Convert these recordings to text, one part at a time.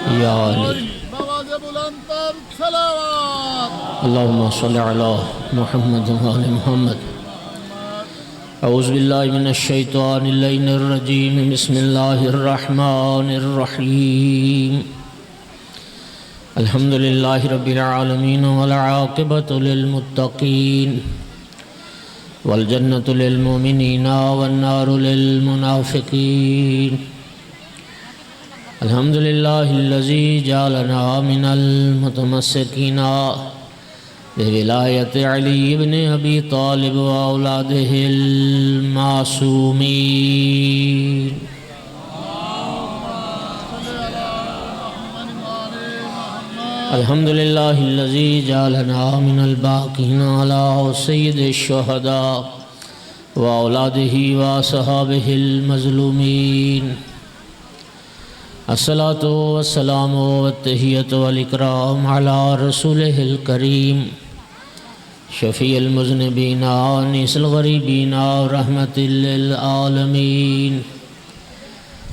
یا علی اللہم صلی علی محمد و آل محمد۔ اعوذ باللہ من الشیطان اللعین الرجیم، بسم اللہ الرحمن الرحیم۔ الحمدللہ رب العالمین والعاقبۃ للمتقین والجنۃ للمؤمنین والنار للمنافقین۔ الحمدللہ الذی جعلنا من المتمسکین بولایت علی بن ابی طالب واولادہ المعصومین۔ الحمدللہ الذی جعلنا من الباقین علی سید الشہداء واولادہ واصحابہ المظلومین۔ الصلاة والسلام والتحیۃ والاکرام علی رسولہ الکریم شفیع المذنبین انیس الغریبین رحمت للعالمین۔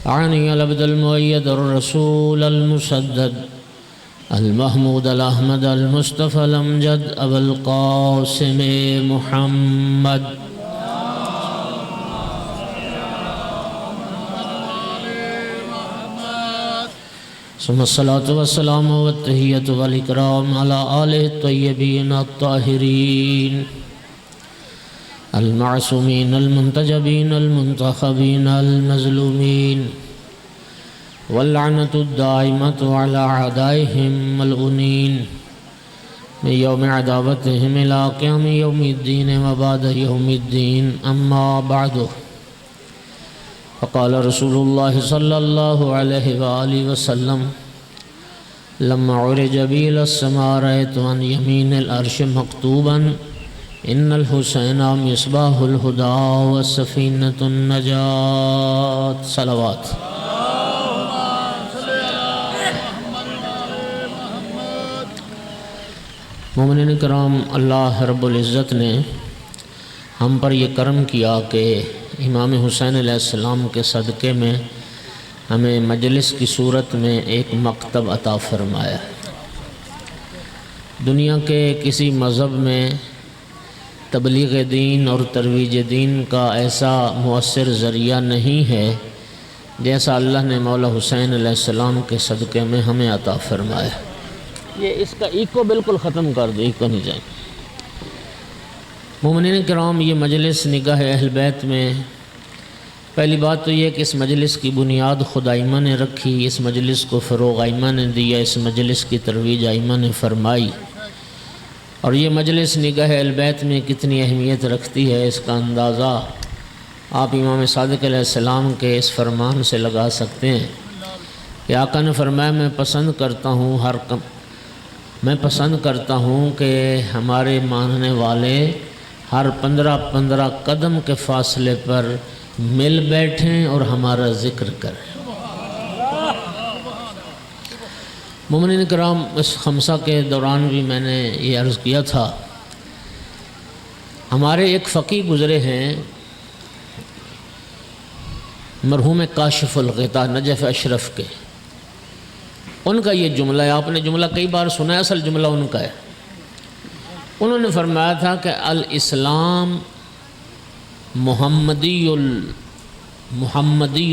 عنی العبد المؤید الرسول المسدد المحمود الاحمد المصطفى الامجد ابو القاسم محمد۔ ثم الصلاة والسلام والتحیۃ والاکرام علی آلہ الطیبین الطاہرین المعصومین المنتجبین المنتخبین المظلومین، واللعنۃ الدائمۃ علی اعدائہم ملعونین من یوم عداوتہم الی قیام یوم الدین وبعد یوم الدین، اما بعد۔ فقال رسول اللہ صلی اللہ علیہ وآلہ وسلم لما عرج بی الی السماء رأیت عن یمین العرش مکتوبا ان الحسین مصباح الہدی وسفینۃ النجاة۔ صلوات۔ مومنین کرام، اللہ رب العزت نے ہم پر یہ کرم کیا کہ امام حسین علیہ السلام کے صدقے میں ہمیں مجلس کی صورت میں ایک مکتب عطا فرمایا۔ دنیا کے کسی مذہب میں تبلیغ دین اور ترویج دین کا ایسا مؤثر ذریعہ نہیں ہے جیسا اللہ نے مولا حسین علیہ السلام کے صدقے میں ہمیں عطا فرمایا۔ یہ اس کا ایکو بالکل ختم کر دو، ایکو نہیں جائیں۔ مومنین کرام، یہ مجلس نگاہ اہل بیت میں پہلی بات تو یہ کہ اس مجلس کی بنیاد خود ائمہ نے رکھی، اس مجلس کو فروغ ائمہ نے دیا، اس مجلس کی ترویج ائمہ نے فرمائی، اور یہ مجلس نگاہ اہل بیت میں کتنی اہمیت رکھتی ہے اس کا اندازہ آپ امام صادق علیہ السلام کے اس فرمان سے لگا سکتے ہیں کہ آقا نے فرمایا میں پسند کرتا ہوں کہ ہمارے ماننے والے ہر 15 قدم کے فاصلے پر مل بیٹھیں اور ہمارا ذکر کریں۔ مومنین کرام، اس خمسہ کے دوران بھی میں نے یہ عرض کیا تھا، ہمارے ایک فقی گزرے ہیں مرحوم کاشف الغطا نجف اشرف کے، ان کا یہ جملہ ہے، آپ نے جملہ کئی بار سنا ہے، اصل جملہ ان کا ہے۔ انہوں نے فرمایا تھا کہ الاسلام محمدی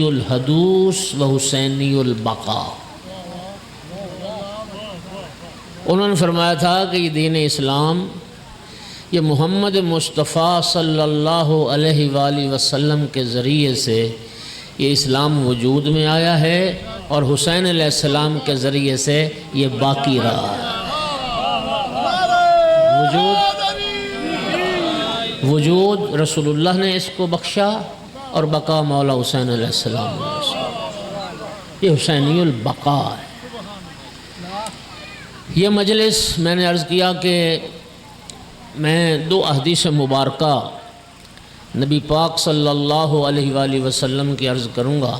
الحدوث و حسینی البقاء۔ انہوں نے فرمایا تھا کہ یہ دین اسلام، یہ محمد مصطفیٰ صلی اللہ علیہ وآلہ وسلم کے ذریعے سے یہ اسلام وجود میں آیا ہے، اور حسین علیہ السلام کے ذریعے سے یہ باقی رہا ہے۔ وجود رسول اللہ نے اس کو بخشا، اور بقا مولا حسین علیہ السلام نے، یہ حسینی البقاء ہے۔ یہ مجلس میں نے عرض کیا کہ میں 2 احادیث مبارکہ نبی پاک صلی اللہ علیہ وآلہ وسلم کی عرض کروں گا،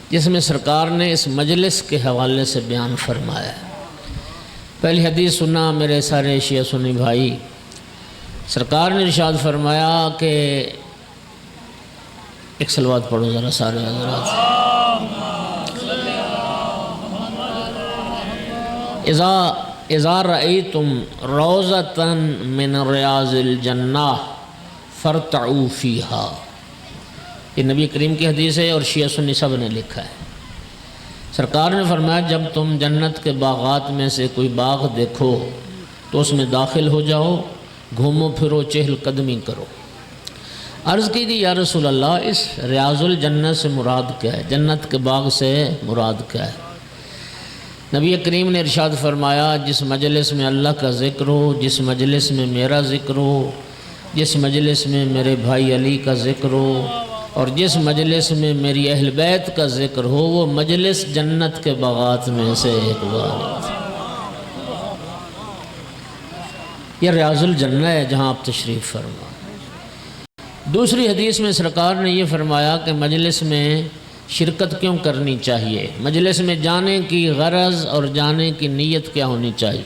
جس میں سرکار نے اس مجلس کے حوالے سے بیان فرمایا ہے۔ پہلی حدیث سنا میرے سارے شیعہ سنی بھائی، سرکار نے ارشاد فرمایا کہ ایک صلوات پڑھو ذرا سارے حضرات۔ اذا رأیتم روضۃ من ریاض الجنہ فرتعوا فیہا، یہ نبی کریم کی حدیث ہے اور شیعہ سنی سب نے لکھا ہے۔ سرکار نے فرمایا جب تم جنت کے باغات میں سے کوئی باغ دیکھو تو اس میں داخل ہو جاؤ، گھومو پھرو، چہل قدمی کرو۔ عرض کی کہ یا رسول اللہ اس ریاض الجنہ سے مراد کیا ہے، جنت کے باغ سے مراد کیا ہے؟ نبی کریم نے ارشاد فرمایا جس مجلس میں اللہ کا ذکر ہو، جس مجلس میں میرا ذکر ہو، جس مجلس میں میرے بھائی علی کا ذکر ہو، اور جس مجلس میں میری اہل بیت کا ذکر ہو، وہ مجلس جنت کے باغات میں سے ایک باغ۔ یہ ریاض الجنہ ہے جہاں آپ تشریف فرما۔ دوسری حدیث میں سرکار نے یہ فرمایا کہ مجلس میں شرکت کیوں کرنی چاہیے، مجلس میں جانے کی غرض اور جانے کی نیت کیا ہونی چاہیے؟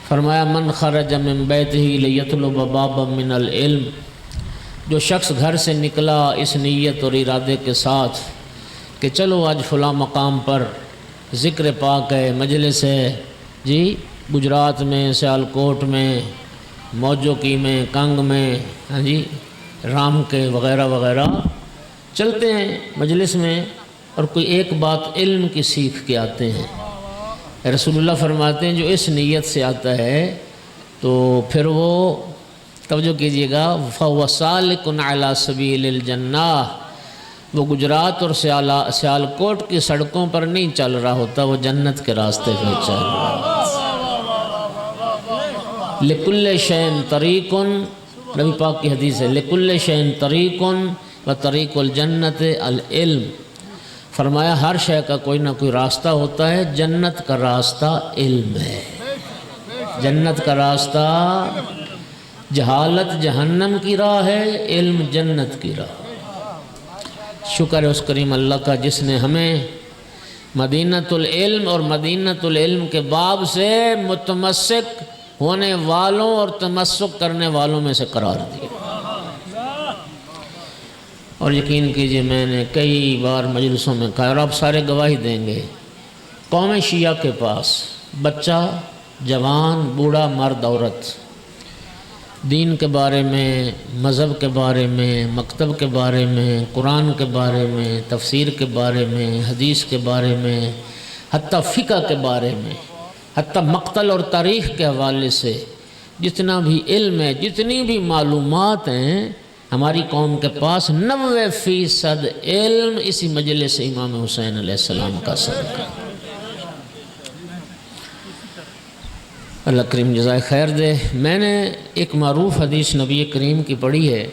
فرمایا من خرج من بیتہ لیطلب بابا من العلم، جو شخص گھر سے نکلا اس نیت اور ارادے کے ساتھ کہ چلو آج فلاں مقام پر ذکر پاک ہے، مجلس ہے جی، گجرات میں، سیالکوٹ میں، موجوکی میں، کنگ میں، ہاں جی، رام کے وغیرہ وغیرہ، چلتے ہیں مجلس میں اور کوئی ایک بات علم کی سیکھ کے آتے ہیں۔ رسول اللہ فرماتے ہیں جو اس نیت سے آتا ہے تو پھر وہ، توجہ کیجئے گا، فَهُوَ سَالِكٌ عَلَى سَبِيلِ الْجَنَّةِ، وہ گجرات اور سیالکوٹ کی سڑکوں پر نہیں چل رہا ہوتا، وہ جنت کے راستے پہ چل رہا ہوتا۔ لِكُلِّ شَيْءٍ طَرِيقٌ، نبی پاک کی حدیث ہے، لِكُلِّ شَيْءٍ طَرِيقٌ وَطَرِيقُ الْجَنَّةِ الْعِلْمِ، فرمایا ہر شے کا کوئی نہ کوئی راستہ ہوتا ہے، جنت کا راستہ علم ہے۔ جنت کا راستہ، جہالت جہنم کی راہ ہے، علم جنت کی راہ۔ شکر ہے اس کریم اللہ کا جس نے ہمیں مدینۃ العلم اور مدینۃ العلم کے باب سے متمسک ہونے والوں اور تمسک کرنے والوں میں سے قرار دیا۔ اور یقین کیجئے میں نے کئی بار مجلسوں میں کہا اور آپ سارے گواہی دیں گے، قوم شیعہ کے پاس بچہ، جوان، بوڑھا، مرد، عورت، دین کے بارے میں، مذہب کے بارے میں، مکتب کے بارے میں، قرآن کے بارے میں، تفسیر کے بارے میں، حدیث کے بارے میں، حتیٰ فقہ کے بارے میں، حتیٰ مقتل اور تاریخ کے حوالے سے جتنا بھی علم ہے، جتنی بھی معلومات ہیں، ہماری قوم کے پاس 90% علم اسی مجلس امام حسین علیہ السلام کا صدقہ۔ اللہ کریم جزائے خیر دے۔ میں نے ایک معروف حدیث نبی کریم کی پڑھی ہے،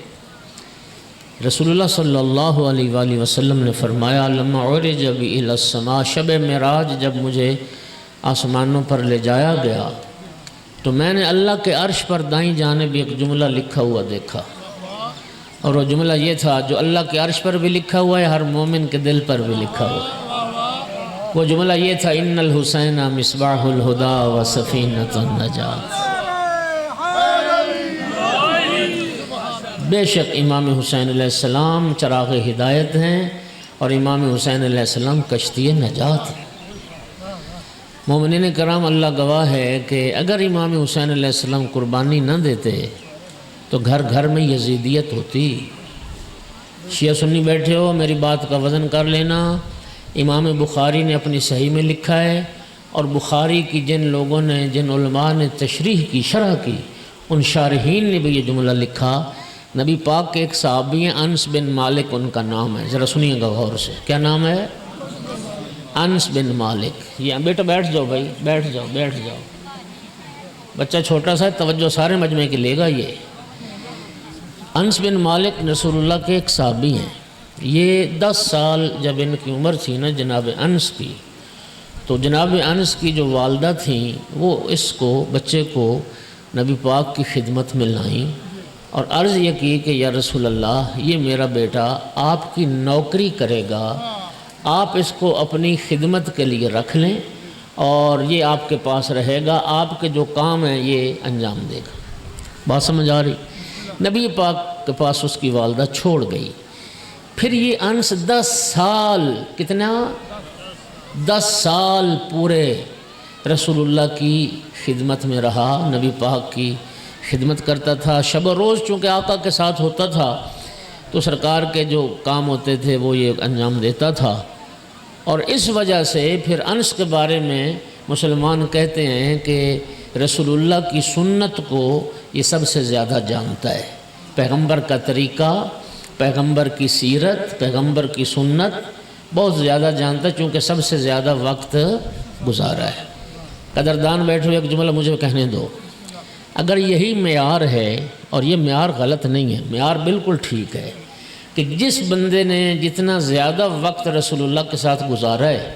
رسول اللہ صلی اللہ علیہ وآلہ وسلم نے فرمایا لما عرج بی الی السماء، شب معراج جب مجھے آسمانوں پر لے جایا گیا تو میں نے اللہ کے عرش پر دائیں جانب ایک جملہ لکھا ہوا دیکھا، اور وہ جملہ یہ تھا جو اللہ کے عرش پر بھی لکھا ہوا ہے، ہر مومن کے دل پر بھی لکھا ہوا ہے۔ وہ جملہ یہ تھا ان الحسین مصباح الہدا و سفینۃ النجات، بے شک امام حسین علیہ السلام چراغ ہدایت ہیں اور امام حسین علیہ السلام کشتی نجات ہیں۔ مومنین کرام اللہ گواہ ہے کہ اگر امام حسین علیہ السلام قربانی نہ دیتے تو گھر گھر میں یزیدیت ہوتی۔ شیعہ سنی بیٹھے ہو، میری بات کا وزن کر لینا، امام بخاری نے اپنی صحیح میں لکھا ہے، اور بخاری کی جن لوگوں نے، جن علماء نے تشریح کی، شرح کی، ان شارحین نے بھی یہ جملہ لکھا۔ نبی پاک کے ایک صحابی ہیں انس بن مالک ان کا نام ہے، ذرا سنیے گا غور سے، کیا نام ہے؟ انس بن مالک۔ یہ بیٹا بیٹھ جاؤ بھائی، بیٹھ جاؤ بیٹھ جاؤ، بچہ چھوٹا سا ہے، توجہ سارے مجمع کی لے گا۔ یہ انس بن مالک رسول اللہ کے ایک صحابی ہیں۔ یہ 10 سال جب ان کی عمر تھی نا جناب انس کی، تو جناب انس کی جو والدہ تھیں وہ اس کو، بچے کو نبی پاک کی خدمت میں لائیں اور عرض یہ کی کہ یا رسول اللہ یہ میرا بیٹا آپ کی نوکری کرے گا، آپ اس کو اپنی خدمت کے لیے رکھ لیں اور یہ آپ کے پاس رہے گا، آپ کے جو کام ہیں یہ انجام دے گا۔ بات سمجھ آ رہی؟ نبی پاک کے پاس اس کی والدہ چھوڑ گئی۔ پھر یہ انس 10 سال، کتنا؟ 10 سال پورے رسول اللہ کی خدمت میں رہا، نبی پاک کی خدمت کرتا تھا، شب و روز چونکہ آقا کے ساتھ ہوتا تھا تو سرکار کے جو کام ہوتے تھے وہ یہ انجام دیتا تھا۔ اور اس وجہ سے پھر انس کے بارے میں مسلمان کہتے ہیں کہ رسول اللہ کی سنت کو یہ سب سے زیادہ جانتا ہے، پیغمبر کا طریقہ، پیغمبر کی سیرت، پیغمبر کی سنت بہت زیادہ جانتا ہے، چونکہ سب سے زیادہ وقت گزارا ہے۔ قدردان بیٹھو، ایک جملہ مجھے کہنے دو، اگر یہی معیار ہے، اور یہ معیار غلط نہیں ہے، معیار بالکل ٹھیک ہے، کہ جس بندے نے جتنا زیادہ وقت رسول اللہ کے ساتھ گزارا ہے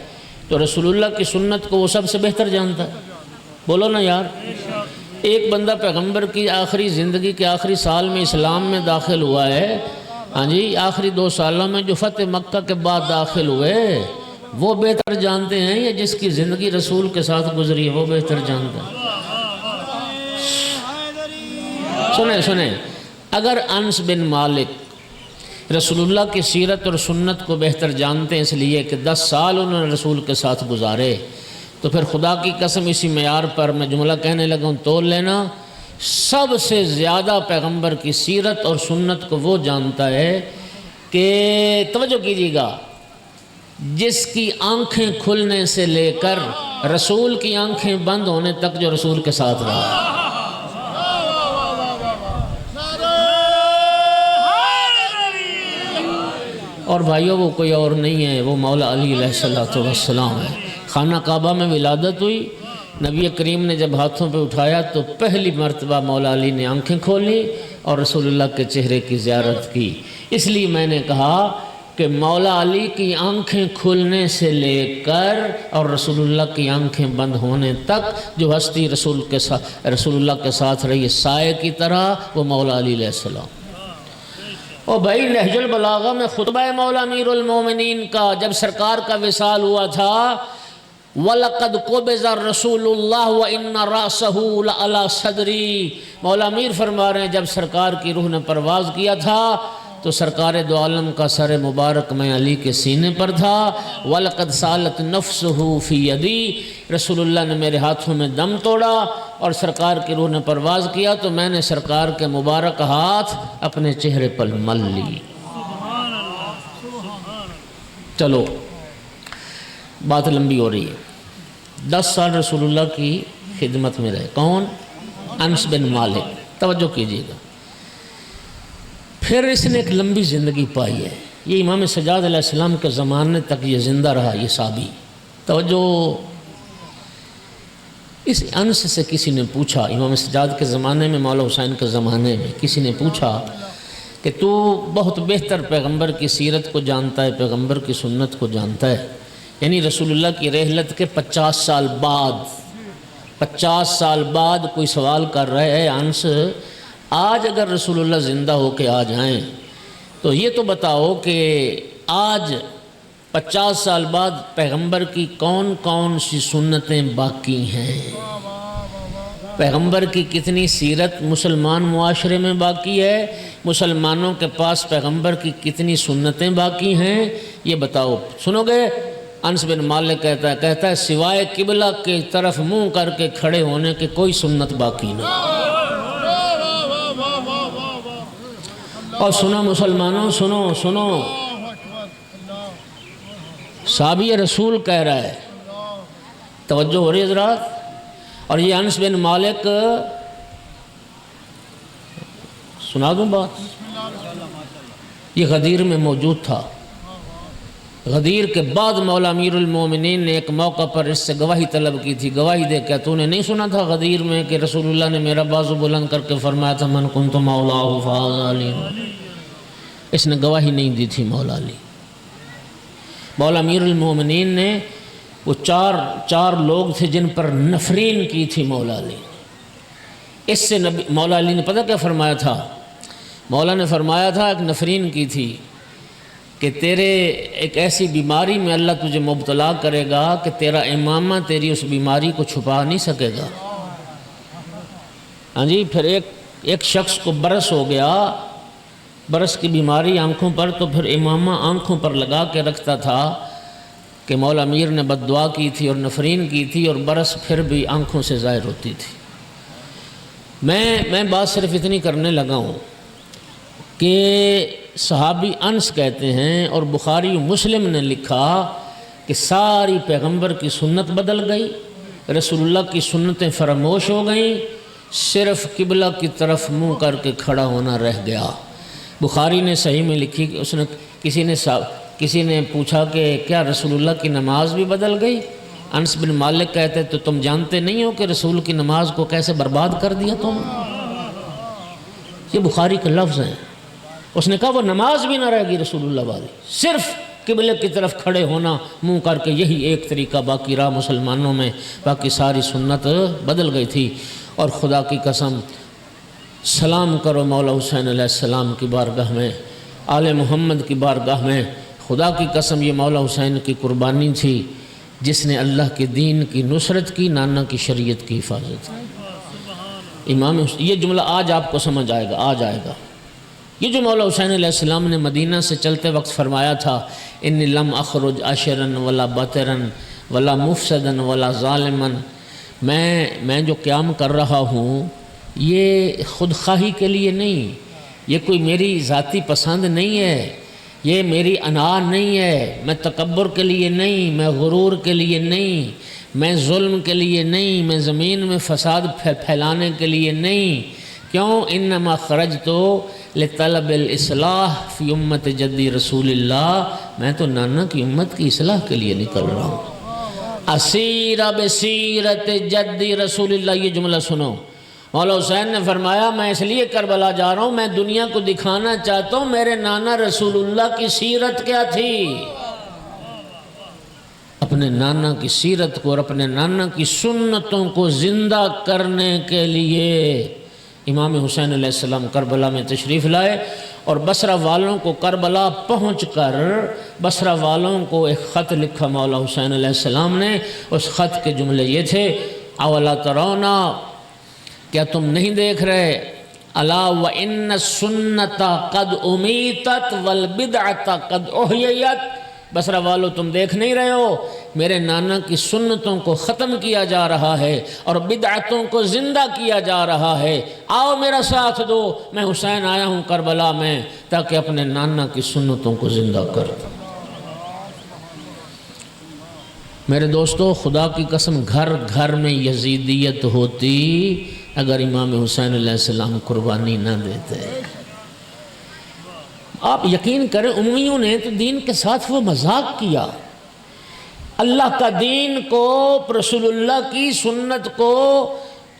تو رسول اللہ کی سنت کو وہ سب سے بہتر جانتا ہے، بولو نا یار۔ ایک بندہ پیغمبر کی آخری زندگی کے آخری سال میں اسلام میں داخل ہوا ہے، ہاں جی، آخری 2 سالوں میں جو فتح مکہ کے بعد داخل ہوئے وہ بہتر جانتے ہیں، یا جس کی زندگی رسول کے ساتھ گزری ہے وہ بہتر جانتا ہے؟ سنیں، اگر انس بن مالک رسول اللہ کی سیرت اور سنت کو بہتر جانتے ہیں اس لیے کہ 10 سال انہوں نے رسول کے ساتھ گزارے، تو پھر خدا کی قسم اسی معیار پر میں جملہ کہنے لگا ہوں، تول لینا، سب سے زیادہ پیغمبر کی سیرت اور سنت کو وہ جانتا ہے کہ توجہ کیجیے گا، جس کی آنکھیں کھلنے سے لے کر رسول کی آنکھیں بند ہونے تک جو رسول کے ساتھ رہا۔ اور بھائیوں وہ کوئی اور نہیں ہے، وہ مولا علی علیہ السلام ہے۔ خانہ کعبہ میں ولادت ہوئی، نبی کریم نے جب ہاتھوں پہ اٹھایا تو پہلی مرتبہ مولا علی نے آنکھیں کھولی اور رسول اللہ کے چہرے کی زیارت کی۔ اس لیے میں نے کہا کہ مولا علی کی آنکھیں کھلنے سے لے کر اور رسول اللہ کی آنکھیں بند ہونے تک جو ہستی رسول اللہ کے ساتھ رہی سائے کی طرح، وہ مولا علی علیہ السلام۔ اور بھائی نہج البلاغہ میں خطبہ مولا امیر المومنین کا جب سرکار کا وصال ہوا تھا، وَلَقَدْ قُبِضَ الرَّسُولُ اللَّهُ وَإِنَّ رَأْسَهُ لَعَلَى صَدْرِي، مولا امیر فرما رہے ہیں جب سرکار کی روح نے پرواز کیا تھا تو سرکار دو عالم کا سر مبارک میں علی کے سینے پر تھا۔ وَلَقَدْ سَالَتْ نَفْسُهُ فِي يَدِي، رسول اللہ نے میرے ہاتھوں میں دم توڑا اور سرکار کی روح نے پرواز کیا تو میں نے سرکار کے مبارک ہاتھ اپنے چہرے پر مل لی۔ چلو بات لمبی ہو رہی ہے۔ 10 سال رسول اللہ کی خدمت میں رہے، کون؟ انس بن مالک، توجہ کیجیے گا۔ پھر اس نے ایک لمبی زندگی پائی ہے، یہ امام سجاد علیہ السلام کے زمانے تک یہ زندہ رہا، یہ صحابی۔ توجہ، اس انس سے کسی نے پوچھا، امام سجاد کے زمانے میں، مولا حسین کے زمانے میں کسی نے پوچھا کہ تو بہت بہتر پیغمبر کی سیرت کو جانتا ہے، پیغمبر کی سنت کو جانتا ہے، یعنی رسول اللہ کی رحلت کے 50 سال بعد کوئی سوال کر رہے ہیں، انس آج اگر رسول اللہ زندہ ہو کے آ جائیں تو یہ تو بتاؤ کہ آج 50 سال بعد پیغمبر کی کون کون سی سنتیں باقی ہیں، پیغمبر کی کتنی سیرت مسلمان معاشرے میں باقی ہے، مسلمانوں کے پاس پیغمبر کی کتنی سنتیں باقی ہیں، یہ بتاؤ۔ سنو گے؟ انس بن مالک کہتا ہے سوائے قبلہ کی طرف منہ کر کے کھڑے ہونے کے کوئی سنت باقی نہیں۔ اور سنو مسلمانوں، سنو، صحابی رسول کہہ رہا ہے، توجہ ہو رہی ہے حضرات۔ اور یہ انس بن مالک، سنا دوں بات، یہ غدیر میں موجود تھا۔ غدیر کے بعد مولا امیر المومنین نے ایک موقع پر اس سے گواہی طلب کی تھی، گواہی دے کیا تو نے نہیں سنا تھا غدیر میں کہ رسول اللہ نے میرا بازو بلند کر کے فرمایا تھا من کنت مولاہ فہذا علی، اس نے گواہی نہیں دی تھی مولا علی۔ مولا امیر المومنین نے وہ چار لوگ تھے جن پر نفرین کی تھی مولا علی، اس سے مولا علی نے پتہ کیا فرمایا تھا؟ مولا نے فرمایا تھا ایک نفرین کی تھی کہ تیرے ایک ایسی بیماری میں اللہ تجھے مبتلا کرے گا کہ تیرا امامہ تیری اس بیماری کو چھپا نہیں سکے گا۔ ہاں جی، پھر ایک شخص کو برس ہو گیا، برس کی بیماری آنکھوں پر، تو پھر امامہ آنکھوں پر لگا کے رکھتا تھا کہ مولا امیر نے بد دعا کی تھی اور نفرین کی تھی اور برس پھر بھی آنکھوں سے ظاہر ہوتی تھی۔ میں بات صرف اتنی کرنے لگا ہوں کہ صحابی انس کہتے ہیں اور بخاری و مسلم نے لکھا کہ ساری پیغمبر کی سنت بدل گئی، رسول اللہ کی سنتیں فراموش ہو گئیں، صرف قبلہ کی طرف منہ کر کے کھڑا ہونا رہ گیا۔ بخاری نے صحیح میں لکھی کہ کسی نے پوچھا کہ کیا رسول اللہ کی نماز بھی بدل گئی؟ انس بن مالک کہتے تو تم جانتے نہیں ہو کہ رسول کی نماز کو کیسے برباد کر دیا تم؟ یہ بخاری کا لفظ ہے۔ اس نے کہا وہ نماز بھی نہ رہ گئی رسول اللہ والی، صرف قبلے کی طرف کھڑے ہونا منہ کر کے، یہی ایک طریقہ باقی رہا مسلمانوں میں، باقی ساری سنت بدل گئی تھی۔ اور خدا کی قسم سلام کرو مولا حسین علیہ السلام کی بارگاہ میں، آل محمد کی بارگاہ میں، خدا کی قسم یہ مولا حسین کی قربانی تھی جس نے اللہ کے دین کی نصرت کی، نانا کی شریعت کی حفاظت کی۔ یہ جملہ آج آپ کو سمجھ آئے گا، آج آئے گا۔ یہ جو مولا حسین علیہ السلام نے مدینہ سے چلتے وقت فرمایا تھا، انی لم اخرج عشرن ولا بطرن ولا مفسدن ولا ظالمن، میں جو قیام کر رہا ہوں یہ خود خواہی کے لیے نہیں، یہ کوئی میری ذاتی پسند نہیں ہے، یہ میری انا نہیں ہے، میں تکبر کے لیے نہیں، میں غرور کے لیے نہیں، میں ظلم کے لیے نہیں، میں زمین میں فساد پھیلانے کے لیے نہیں۔ کیوں؟ انما خرجت لطلب الاصلاح فی امت جدی رسول اللہ، میں تو نانا کی امت کی اصلاح کے لیے نکل رہا ہوں۔ اسیر بسیرت جدی رسول اللہ، یہ جملہ سنو، مولا حسین نے فرمایا میں اس لیے کربلا جا رہا ہوں، میں دنیا کو دکھانا چاہتا ہوں میرے نانا رسول اللہ کی سیرت کیا تھی۔ اپنے نانا کی سیرت کو اور اپنے نانا کی سنتوں کو زندہ کرنے کے لیے امام حسین علیہ السلام کربلا میں تشریف لائے، اور بصرہ والوں کو کربلا پہنچ کر بصرہ والوں کو ایک خط لکھا مولا حسین علیہ السلام نے۔ اس خط کے جملے یہ تھے، اولا ترونا، کیا تم نہیں دیکھ رہے، الا وان السنت قد امیتت والبدعۃ قد احییت، بصرہ والو تم دیکھ نہیں رہے ہو، میرے نانا کی سنتوں کو ختم کیا جا رہا ہے اور بدعتوں کو زندہ کیا جا رہا ہے، آؤ میرا ساتھ دو، میں حسین آیا ہوں کربلا میں تاکہ اپنے نانا کی سنتوں کو زندہ کر دوں۔ میرے دوستو، خدا کی قسم گھر گھر میں یزیدیت ہوتی اگر امام حسین علیہ السلام قربانی نہ دیتے۔ آپ یقین کریں، امیوں نے تو دین کے ساتھ وہ مذاق کیا، اللہ کا دین کو، رسول اللہ کی سنت کو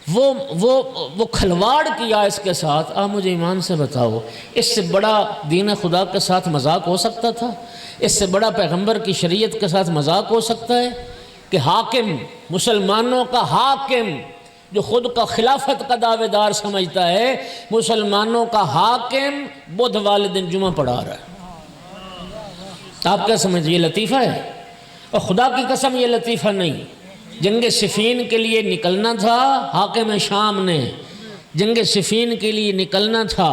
وہ کھلواڑ کیا اس کے ساتھ۔ آپ مجھے ایمان سے بتاؤ، اس سے بڑا دین خدا کے ساتھ مذاق ہو سکتا تھا؟ اس سے بڑا پیغمبر کی شریعت کے ساتھ مذاق ہو سکتا ہے کہ حاکم، مسلمانوں کا حاکم جو خود کا خلافت کا دعوے دار سمجھتا ہے، مسلمانوں کا حاکم بدھ والے دن جمعہ پڑھا رہا ہے؟ آپ کیا سمجھتے یہ لطیفہ ہے؟ اور خدا کی قسم یہ لطیفہ نہیں۔ جنگ صفین کے لیے نکلنا تھا حاکم شام نے، جنگ صفین کے لیے نکلنا تھا،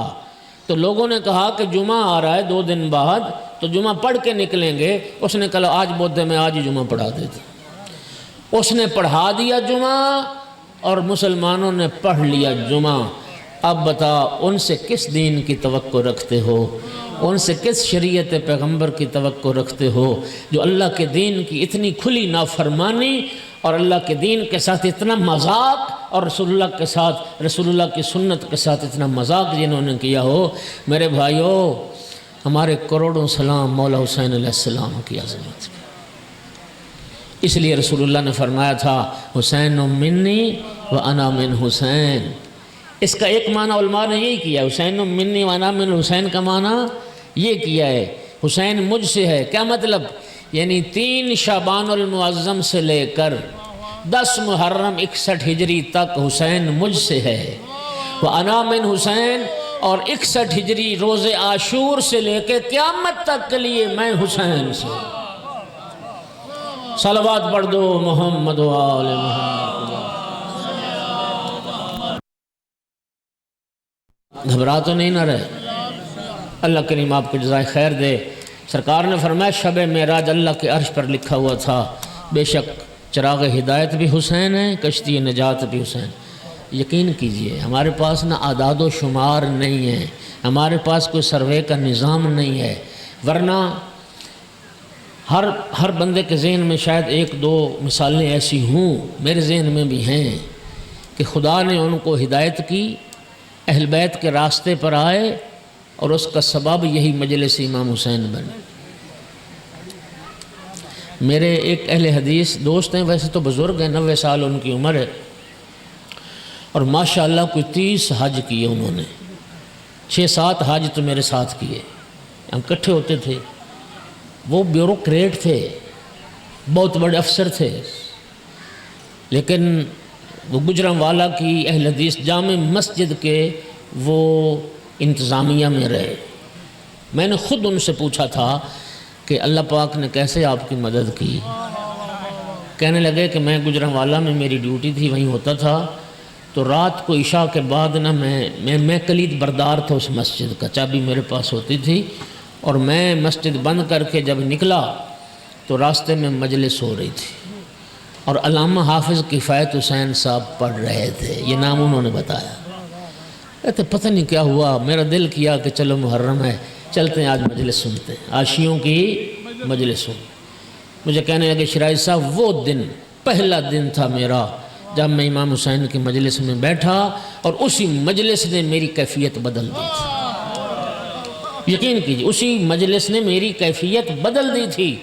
تو لوگوں نے کہا کہ جمعہ آ رہا ہے 2 دن بعد، تو جمعہ پڑھ کے نکلیں گے۔ اس نے کہا آج بدھ ہے، میں آج ہی جمعہ پڑھا دیتا۔ اس نے پڑھا دیا جمعہ اور مسلمانوں نے پڑھ لیا جمعہ۔ اب بتا ان سے کس دین کی توقع رکھتے ہو، ان سے کس شریعت پیغمبر کی توقع رکھتے ہو جو اللہ کے دین کی اتنی کھلی نافرمانی اور اللہ کے دین کے ساتھ اتنا مذاق، اور رسول اللہ کے ساتھ، رسول اللہ کی سنت کے ساتھ اتنا مذاق جنہوں نے کیا ہو۔ میرے بھائیو، ہمارے کروڑوں سلام مولا حسین علیہ السلام کی عظمت۔ اس لیے رسول اللہ نے فرمایا تھا حسین منی و انا من حسین۔ اس کا ایک معنی علماء نے یہی کیا، حسین منی و انا من حسین کا معنی یہ کیا ہے، حسین مجھ سے ہے۔ کیا مطلب؟ یعنی 3 شعبان المعظم سے لے کر 10 محرم 61 ہجری تک حسین مجھ سے ہے، و انا من حسین، اور 61 ہجری روز عاشور سے لے کے قیامت تک کے لیے میں حسین سے۔ صلوات پڑھ دو محمد و آل محمد۔ گھبرا تو نہیں نہ رہے؟ اللہ کریم آپ کو جزائے خیر دے۔ سرکار نے فرمایا شب معراج اللہ کے عرش پر لکھا ہوا تھا بے شک چراغ ہدایت بھی حسین ہے، کشتی نجات بھی حسین۔ یقین کیجئے ہمارے پاس نہ اعداد و شمار نہیں ہے، ہمارے پاس کوئی سروے کا نظام نہیں ہے، ورنہ ہر بندے کے ذہن میں شاید ایک دو مثالیں ایسی ہوں، میرے ذہن میں بھی ہیں کہ خدا نے ان کو ہدایت کی، اہل بیت کے راستے پر آئے اور اس کا سبب یہی مجلس امام حسین بنے۔ میرے ایک اہل حدیث دوست ہیں، ویسے تو بزرگ ہیں، 90 سال ان کی عمر ہے، اور ماشاءاللہ کوئی 30 حج کیے انہوں نے، 6-7 حج تو میرے ساتھ کیے، ہم اکٹھے ہوتے تھے۔ وہ بیوروکریٹ تھے، بہت بڑے افسر تھے، لیکن وہ گجرانوالہ کی اہل حدیث جامع مسجد کے وہ انتظامیہ میں رہے۔ میں نے خود ان سے پوچھا تھا کہ اللہ پاک نے کیسے آپ کی مدد کی؟ کہنے لگے کہ میں گجرانوالہ میں میری ڈیوٹی تھی، وہیں ہوتا تھا، تو رات کو عشاء کے بعد نا میں کلید بردار تھا اس مسجد کا، چابی میرے پاس ہوتی تھی، اور میں مسجد بند کر کے جب نکلا تو راستے میں مجلس ہو رہی تھی، اور علامہ حافظ کفایت حسین صاحب پڑھ رہے تھے، یہ نام انہوں نے بتایا۔ کہتے پتہ نہیں کیا ہوا، میرا دل کیا کہ چلو محرم ہے، چلتے ہیں آج مجلس سنتے ہیں، عاشقوں کی مجلس سن۔ مجھے کہنے لگے شرائط صاحب وہ دن پہلا دن تھا میرا جب میں امام حسین کی مجلس میں بیٹھا، اور اسی مجلس نے میری کیفیت بدل دی تھی۔ یقین کیجیے اسی مجلس نے میری کیفیت بدل دی تھی،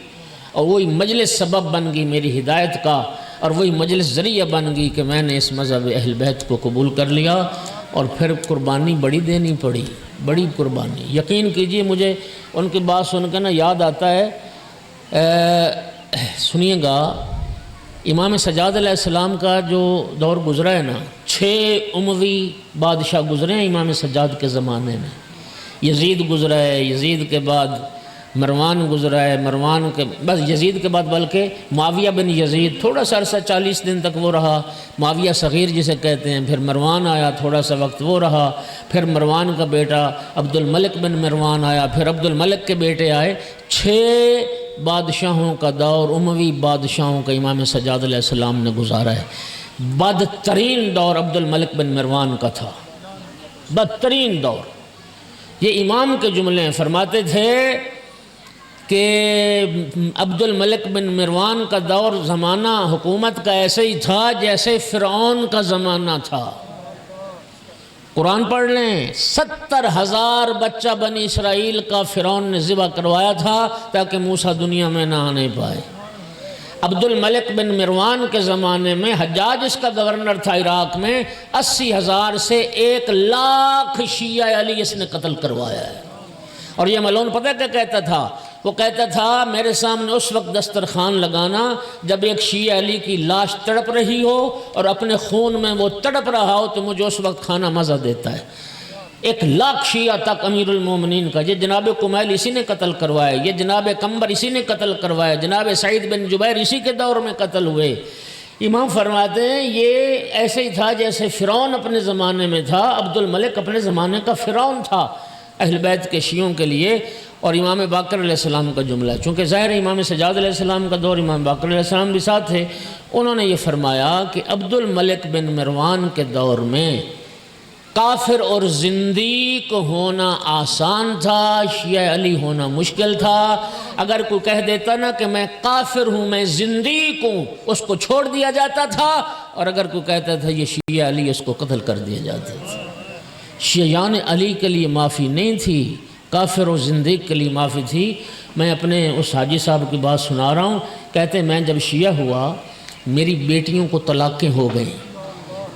اور وہی مجلس سبب بن گئی میری ہدایت کا، اور وہی مجلس ذریعہ بن گئی کہ میں نے اس مذہب اہل بیت کو قبول کر لیا، اور پھر قربانی بڑی دینی پڑی، بڑی قربانی۔ یقین کیجیے مجھے ان کی بات سن کے نا یاد آتا ہے، سنیے گا، امام سجاد علیہ السلام کا جو دور گزرا ہے نا، 6 اموی بادشاہ گزرے ہیں امام سجاد کے زمانے میں۔ یزید گزرا ہے، یزید کے بعد مروان گزرا ہے، مروان کے بس یزید کے بعد بلکہ معاویہ بن یزید تھوڑا سا عرصہ 40 دن تک وہ رہا، معاویہ صغیر جسے کہتے ہیں، پھر مروان آیا، تھوڑا سا وقت وہ رہا، پھر مروان کا بیٹا عبد الملک بن مروان آیا، پھر عبد الملک کے بیٹے آئے۔ 6 بادشاہوں کا دور، اموی بادشاہوں کا امام سجاد علیہ السلام نے گزارا ہے۔ بدترین دور عبد الملک بن مروان کا تھا، بدترین دور۔ یہ امام کے جملے ہیں، فرماتے تھے کہ عبد الملک بن مروان کا دور زمانہ حکومت کا ایسے ہی تھا جیسے فرعون کا زمانہ تھا۔ قرآن پڑھ لیں، 70,000 بچہ بنی اسرائیل کا فرعون نے ذبح کروایا تھا تاکہ موسیٰ دنیا میں نہ آنے پائے۔ عبد الملک بن مروان کے زمانے میں حجاج اس کا گورنر تھا عراق میں، 80,000 سے 1,00,000 شیعہ علی اس نے قتل کروایا ہے۔ اور یہ ملعون پتہ کیا کہتا تھا؟ وہ کہتا تھا میرے سامنے اس وقت دسترخوان لگانا جب ایک شیعہ علی کی لاش تڑپ رہی ہو اور اپنے خون میں وہ تڑپ رہا ہو تو مجھے اس وقت کھانا مزہ دیتا ہے۔ 1,00,000 شیعہ تک امیر المومنین کا، یہ جناب کمیل اسی نے قتل کروایا، یہ جناب کمبر اسی نے قتل کروایا، جناب سعید بن جبیر اسی کے دور میں قتل ہوئے۔ امام فرماتے ہیں یہ ایسے ہی تھا جیسے فرعون اپنے زمانے میں تھا، عبد الملک اپنے زمانے کا فرعون تھا اہل بیت کے شیعوں کے لیے۔ اور امام باقر علیہ السلام کا جملہ ہے، چونکہ ظاہر امام سجاد علیہ السلام کا دور امام باقر علیہ السلام بھی ساتھ تھے، انہوں نے یہ فرمایا کہ عبد الملک بن مروان کے دور میں کافر اور زندیق ہونا آسان تھا، شیعہ علی ہونا مشکل تھا۔ اگر کوئی کہہ دیتا نا کہ میں کافر ہوں، میں زندیق ہوں، اس کو چھوڑ دیا جاتا تھا، اور اگر کوئی کہتا تھا یہ شیعہ علی، اس کو قتل کر دیا جاتا تھا۔ شیعان علی کے لیے معافی نہیں تھی، کافر و زندیق کے لیے معافی تھی۔ میں اپنے اس حاجی صاحب کی بات سنا رہا ہوں، کہتے میں جب شیعہ ہوا میری بیٹیوں کو طلاقیں ہو گئیں،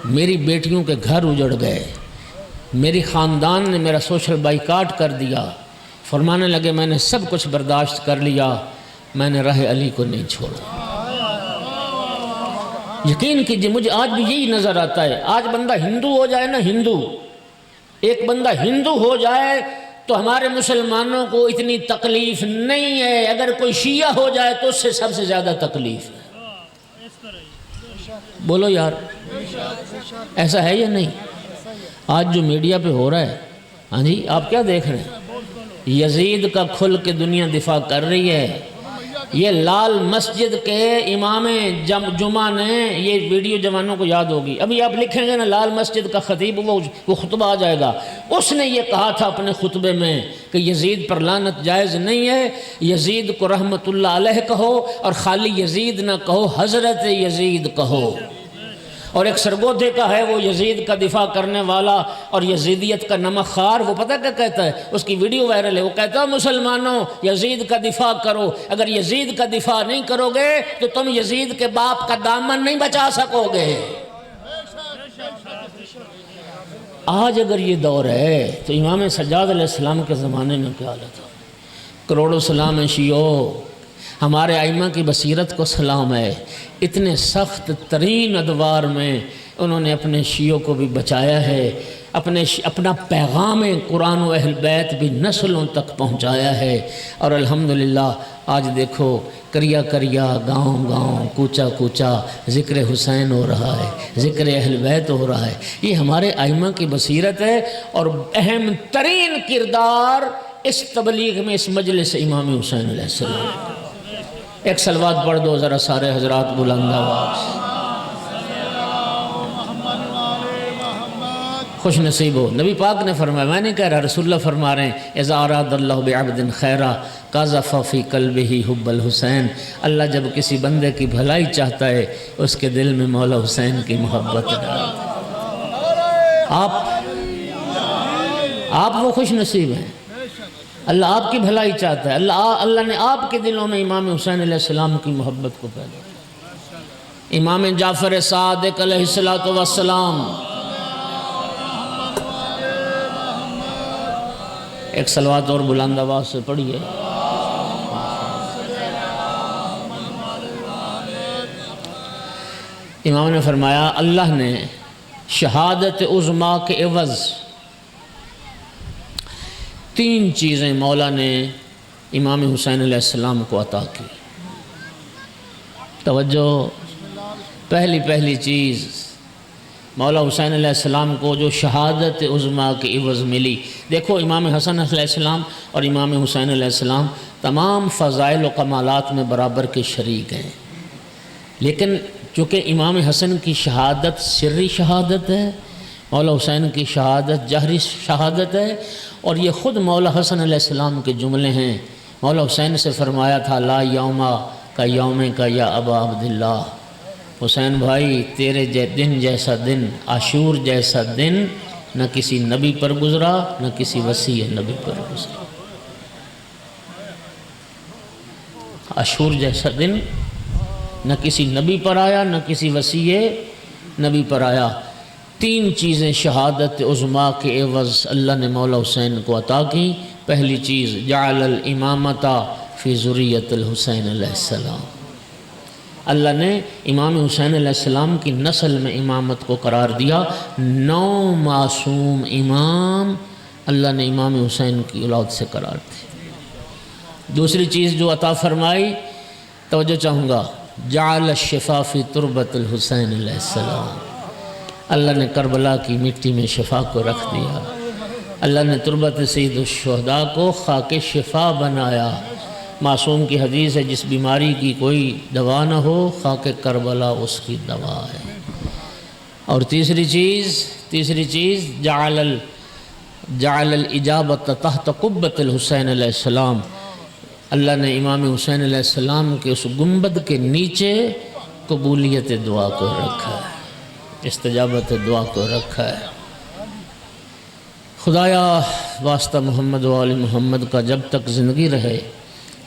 میری بیٹیوں کے گھر اجڑ گئے، میری خاندان نے میرا سوشل بائیکاٹ کر دیا، فرمانے لگے میں نے سب کچھ برداشت کر لیا، میں نے راہ علی کو نہیں چھوڑا۔ یقین کیجئے مجھے آج بھی یہی نظر آتا ہے، آج بندہ ہندو ہو جائے نا، ہندو ایک بندہ ہندو ہو جائے تو ہمارے مسلمانوں کو اتنی تکلیف نہیں ہے، اگر کوئی شیعہ ہو جائے تو اس سے سب سے زیادہ تکلیف ہے۔ بولو یار، ایسا ہے یا نہیں؟ آج جو میڈیا پہ ہو رہا ہے، ہاں جی آپ کیا دیکھ رہے ہیں؟ یزید کا کھل کے دنیا دفاع کر رہی ہے۔ یہ لال مسجد کے امام جمعہ نے، یہ ویڈیو جوانوں کو یاد ہوگی، ابھی آپ لکھیں گے نا لال مسجد کا خطیب، وہ خطبہ آ جائے گا، اس نے یہ کہا تھا اپنے خطبے میں کہ یزید پر لعنت جائز نہیں ہے، یزید کو رحمت اللہ علیہ کہو، اور خالی یزید نہ کہو، حضرت یزید کہو۔ اور ایک سرگودھے کا ہے وہ یزید کا دفاع کرنے والا اور یزیدیت کا نمک خوار، وہ پتہ کیا کہتا ہے، اس کی ویڈیو وائرل ہے، وہ کہتا ہے مسلمانوں یزید کا دفاع کرو، اگر یزید کا دفاع نہیں کرو گے تو تم یزید کے باپ کا دامن نہیں بچا سکو گے۔ آج اگر یہ دور ہے تو امام سجاد علیہ السلام کے زمانے میں کیا حالت تھا؟ کروڑوں سلام شیعو، ہمارے ائمہ کی بصیرت کو سلام ہے، اتنے سخت ترین ادوار میں انہوں نے اپنے شیعوں کو بھی بچایا ہے، اپنا پیغام قرآن و اہل بیت بھی نسلوں تک پہنچایا ہے، اور الحمدللہ آج دیکھو کریا کریا، گاؤں گاؤں، کوچا کوچا ذکر حسین ہو رہا ہے، ذکر اہل بیت ہو رہا ہے۔ یہ ہمارے ائمہ کی بصیرت ہے، اور اہم ترین کردار اس تبلیغ میں اس مجلس امام حسین علیہ السلام۔ ایک صلوات پڑھ دو ذرا سارے حضرات بلند آواز۔ خوش نصیب ہو، نبی پاک نے فرمایا، میں نہیں کہہ رہا، رسول اللہ فرما رہے ہیں، اذا اراد اللہ بعبد خیرا قذف فی قلبہ حب الحسین، اللہ جب کسی بندے کی بھلائی چاہتا ہے اس کے دل میں مولا حسین کی محبت ڈالتا ہے۔ آپ وہ خوش نصیب ہیں، اللہ آپ کی بھلائی چاہتا ہے، اللہ نے آپ کے دلوں میں امام حسین علیہ السلام کی محبت کو پیدا کیا۔ امام جعفر صادق علیہ السلام، ایک صلوات اور بلند آواز سے پڑھیے۔ امام نے فرمایا اللہ نے شہادت عظمیٰ کے عوض تین چیزیں مولا نے امام حسین علیہ السلام کو عطا کی۔ توجہ، پہلی چیز مولا حسین علیہ السلام کو جو شہادت عظمیٰ کی عوض ملی، دیکھو امام حسن علیہ السلام اور امام حسین علیہ السلام تمام فضائل و کمالات میں برابر کے شریک ہیں، لیکن چونکہ امام حسن کی شہادت سری شہادت ہے، مولا حسین کی شہادت جہری شہادت ہے، اور یہ خود مولا حسن علیہ السلام کے جملے ہیں۔ مولا حسین سے فرمایا تھا لا یوما کا یوم کا یا ابا عبداللہ، حسین بھائی تیرے دن جیسا دن، عاشور جیسا دن نہ کسی نبی پر گزرا نہ کسی وصی نبی پر گزرا۔ عاشور جیسا دن نہ کسی نبی پر آیا نہ کسی وصی نبی پر آیا۔ تین چیزیں شہادت عظمیٰ کے عوض اللہ نے مولا حسین کو عطا کی۔ پہلی چیز جعل الامامۃ فی ذریۃ الحسین علیہ السلام، اللہ نے امام حسین علیہ السلام کی نسل میں امامت کو قرار دیا۔ 9 معصوم امام اللہ نے امام حسین کی اولاد سے قرار دی۔ دوسری چیز جو عطا فرمائی، توجہ چاہوں گا، جعل الشفا فی تربۃ الحسین علیہ السلام، اللہ نے کربلا کی مٹی میں شفا کو رکھ دیا۔ اللہ نے تربت سید الشہداء کو خاک شفا بنایا۔ معصوم کی حدیث ہے جس بیماری کی کوئی دوا نہ ہو خاک کربلا اس کی دوا ہے۔ اور تیسری چیز جعل الاجابت تحت قبۃ الحسین علیہ السلام، اللہ نے امام حسین علیہ السلام کے اس گنبد کے نیچے قبولیت دعا کو رکھا ہے، استجابت دعا کو رکھا ہے۔ خدایا واسطہ محمد و آل محمد کا جب تک زندگی رہے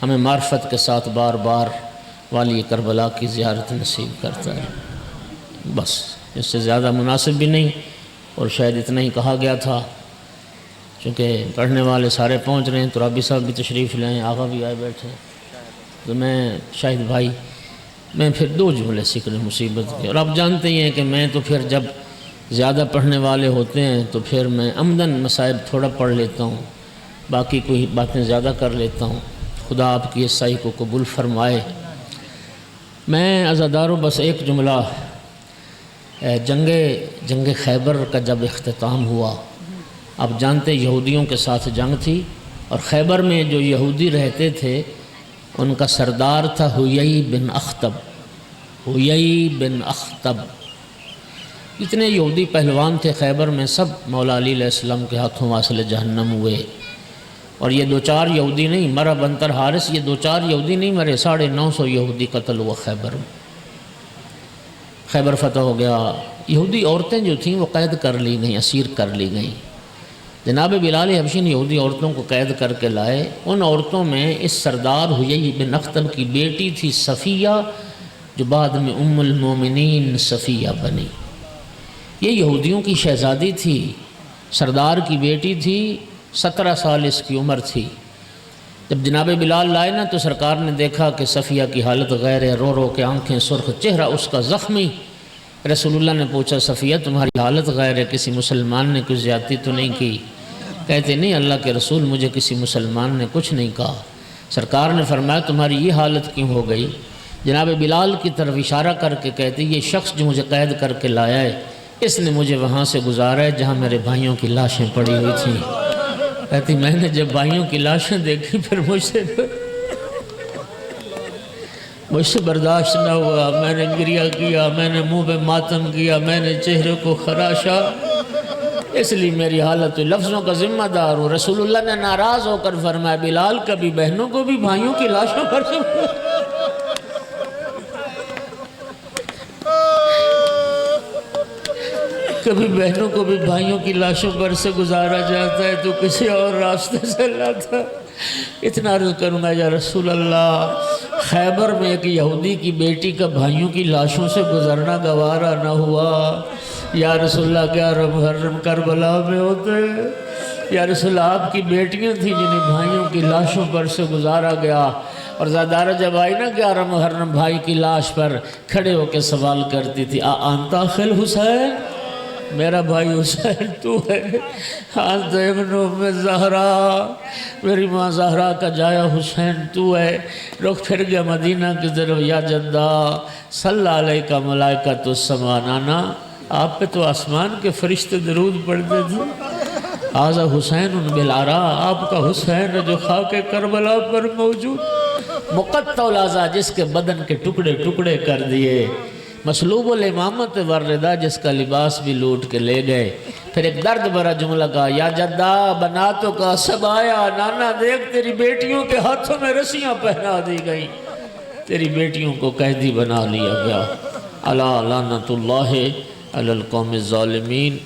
ہمیں معرفت کے ساتھ بار بار والی کربلا کی زیارت نصیب کرتا ہے۔ بس اس سے زیادہ مناسب بھی نہیں، اور شاید اتنا ہی کہا گیا تھا، چونکہ پڑھنے والے سارے پہنچ رہے ہیں، تو رابی صاحب بھی تشریف لائیں، آغا بھی آئے بیٹھے، تو میں شاہد بھائی میں پھر 2 جملے ذکر مصیبت کے، اور آپ جانتے ہی ہیں کہ میں تو پھر جب زیادہ پڑھنے والے ہوتے ہیں تو پھر میں عمدن مصائب تھوڑا پڑھ لیتا ہوں، باقی کوئی باتیں زیادہ کر لیتا ہوں۔ خدا آپ کی اس سعی کو قبول فرمائے۔ میں عزاداروں بس ایک جملہ، جنگ خیبر کا جب اختتام ہوا، آپ جانتے یہودیوں کے ساتھ جنگ تھی، اور خیبر میں جو یہودی رہتے تھے ان کا سردار تھا حیی بن اخطب۔ حیی بن اخطب، اتنے یہودی پہلوان تھے خیبر میں، سب مولا علی علیہ السلام کے ہاتھوں واصل جہنم ہوئے۔ اور یہ 2-4 یہودی نہیں مرا، بنتر حارث، یہ 2-4 یہودی نہیں مرے، 950 یہودی قتل ہوا خیبر میں۔ خیبر فتح ہو گیا، یہودی عورتیں جو تھیں وہ قید کر لی گئیں، اسیر کر لی گئیں۔ جناب بلال حبشی نے یہودی عورتوں کو قید کر کے لائے۔ ان عورتوں میں اس سردار حیی بن اخطب کی بیٹی تھی صفیہ، جو بعد میں ام المومنین صفیہ بنی۔ یہ یہودیوں کی شہزادی تھی، سردار کی بیٹی تھی، 17 سال اس کی عمر تھی۔ جب جناب بلال لائے نا تو سرکار نے دیکھا کہ صفیہ کی حالت غیر ہے، رو رو کے آنکھیں سرخ، چہرہ اس کا زخمی۔ رسول اللہ نے پوچھا صفیہ تمہاری حالت غیر ہے، کسی مسلمان نے کچھ زیادتی تو نہیں کی؟ کہتے نہیں اللہ کے رسول مجھے کسی مسلمان نے کچھ نہیں کہا۔ سرکار نے فرمایا تمہاری یہ حالت کیوں ہو گئی؟ جناب بلال کی طرف اشارہ کر کے کہتے یہ شخص جو مجھے قید کر کے لایا ہے اس نے مجھے وہاں سے گزارا ہے جہاں میرے بھائیوں کی لاشیں پڑی ہوئی تھیں۔ کہتی میں نے جب بھائیوں کی لاشیں دیکھی پھر مجھ سے برداشت نہ ہوا، میں نے گریہ کیا، میں نے منہ پہ ماتم کیا، میں نے چہرے کو خراشا، اس لیے میری حالت لفظوں کا ذمہ دار ہوں۔ رسول اللہ نے ناراض ہو کر فرمایا بلال کبھی بہنوں کو بھی بھائیوں کی لاشوں پر سے کبھی بہنوں کو بھی بھائیوں کی لاشوں پر سے گزارا جاتا ہے تو کسی اور راستے سے لاتا۔ اتنا عرض کروں گا یا رسول اللہ خیبر میں ایک یہودی کی بیٹی کا بھائیوں کی لاشوں سے گزرنا گوارا نہ ہوا۔ یا رسول اللہ کیا محرم کربلا میں ہوتے؟ یا رسول اللہ آپ کی بیٹیاں تھیں جنہیں بھائیوں کی لاشوں پر سے گزارا گیا، اور زادارہ جب آئی نا 11 محرم بھائی کی لاش پر کھڑے ہو کے سوال کرتی تھی آنتا خل حسین، میرا بھائی حسین تو ہے؟ آنت ابن ام زہرا، میری ماں زہرا کا جایا حسین تو ہے۔ رخ پھر گیا مدینہ کی طرف، یا جدہ صلی علیہ کا ملائکۃ السماء، نانا آپ پہ تو آسمان کے فرشتے درود پڑھتے تھے۔ آزا حسین بالعراء، آپ کا حسین ہے جو خاک کربلا پر موجود، مقطع الاعضاء جس کے بدن کے ٹکڑے ٹکڑے کر دیے، مسلوب الامامت والرداء جس کا لباس بھی لوٹ کے لے گئے۔ پھر ایک درد بھرا جملہ کہا یا جدہ بناتوں کا سب آیا، نانا دیکھ تیری بیٹیوں کے ہاتھوں میں رسیاں پہنا دی گئی، تیری بیٹیوں کو قیدی بنا لیا گیا۔ الا لعنت اللہ علی القوم الظالمین۔